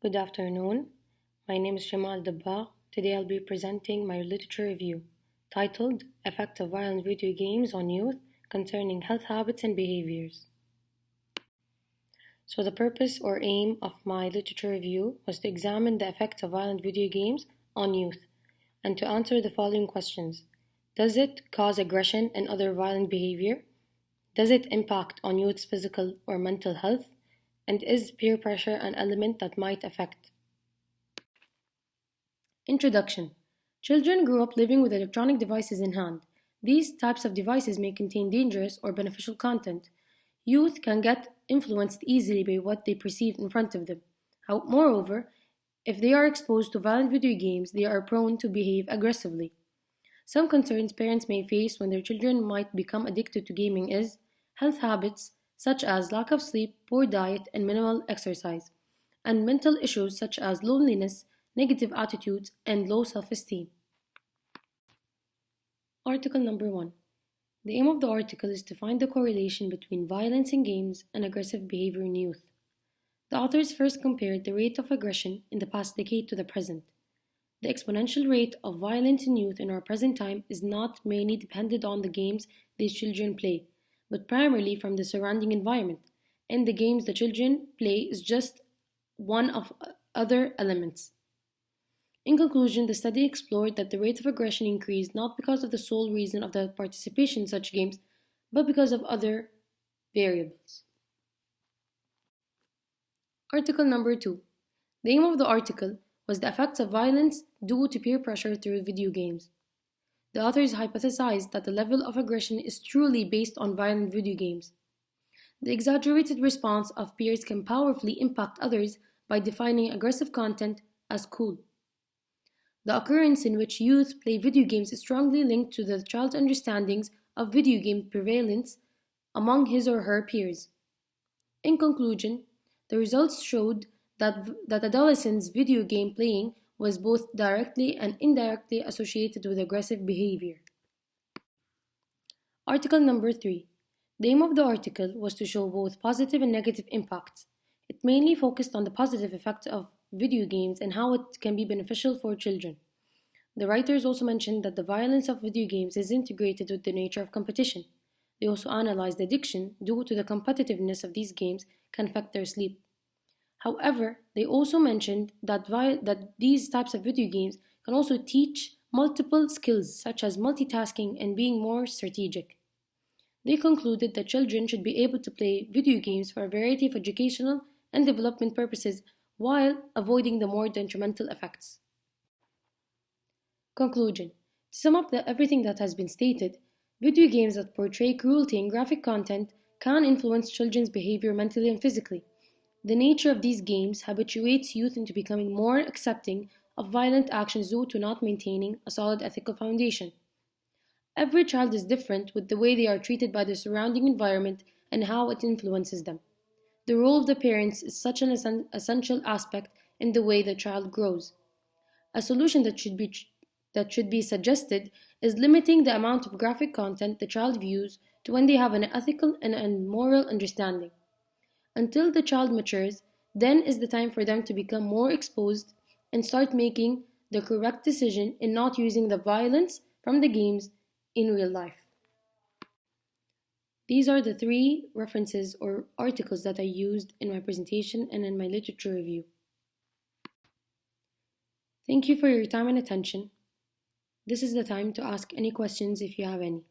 Good afternoon. My name is Shymaa Al-Dabbagh. Today I'll be presenting my literature review titled Effect of Violent Video Games on Youth Concerning Health Habits and Behaviors. So the purpose or aim of my literature review was to examine the effects of violent video games on youth and to answer the following questions. Does it cause aggression and other violent behavior? Does it impact on youth's physical or mental health? And is peer pressure an element that might affect? Introduction. Children grow up living with electronic devices in hand. These types of devices may contain dangerous or beneficial content. Youth can get influenced easily by what they perceive in front of them. Moreover, if they are exposed to violent video games, they are prone to behave aggressively. Some concerns parents may face when their children might become addicted to gaming is health habits, such as lack of sleep, poor diet, and minimal exercise, and mental issues such as loneliness, negative attitudes, and low self-esteem. Article number 1. The aim of the article is to find the correlation between violence in games and aggressive behavior in youth. The authors first compared the rate of aggression in the past decade to the present. The exponential rate of violence in youth in our present time is not mainly dependent on the games these children play, but primarily from the surrounding environment, and the games the children play is just one of other elements. In conclusion, the study explored that the rate of aggression increased not because of the sole reason of the participation in such games, but because of other variables. Article number 2. The aim of the article was the effects of violence due to peer pressure through video games. The authors hypothesized that the level of aggression is truly based on violent video games. The exaggerated response of peers can powerfully impact others by defining aggressive content as cool. The occurrence in which youth play video games is strongly linked to the child's understandings of video game prevalence among his or her peers. In conclusion, the results showed that adolescents' video game playing was both directly and indirectly associated with aggressive behavior. Article number 3. The aim of the article was to show both positive and negative impacts. It mainly focused on the positive effects of video games and how it can be beneficial for children. The writers also mentioned that the violence of video games is integrated with the nature of competition. They also analyzed addiction due to the competitiveness of these games can affect their sleep. However, they also mentioned that these types of video games can also teach multiple skills such as multitasking and being more strategic. They concluded that children should be able to play video games for a variety of educational and development purposes while avoiding the more detrimental effects. Conclusion. To sum up everything that has been stated, video games that portray cruelty and graphic content can influence children's behavior mentally and physically. The nature of these games habituates youth into becoming more accepting of violent actions due to not maintaining a solid ethical foundation. Every child is different with the way they are treated by the surrounding environment and how it influences them. The role of the parents is such an essential aspect in the way the child grows. A solution that should be suggested is limiting the amount of graphic content the child views to when they have an ethical and moral understanding. Until the child matures, then is the time for them to become more exposed and start making the correct decision in not using the violence from the games in real life. These are the 3 references or articles that I used in my presentation and in my literature review. Thank you for your time and attention. This is the time to ask any questions if you have any.